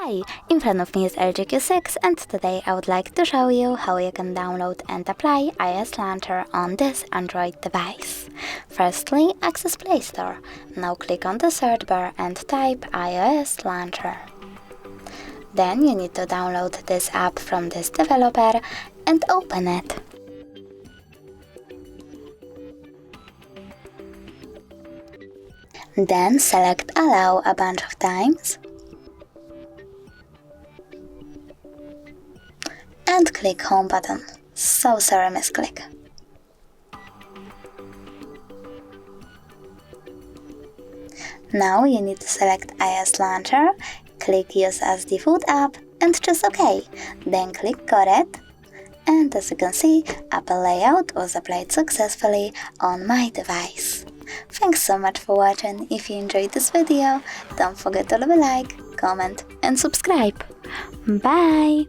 Hi, in front of me is LG Q6 and today I would like to show you how you can download and apply iOS Launcher on this Android device. Firstly, access Play Store. Now click on the search bar and type iOS Launcher. Then you need to download this app from this developer and open it. Then select Allow a bunch of times and click Home button. So sorry, misclick. Now you need to select iOS Launcher, click Use as default app and choose OK. Then click Got it. And as you can see, Apple layout was applied successfully on my device. Thanks so much for watching. If you enjoyed this video, don't forget to leave a like, comment and subscribe. Bye!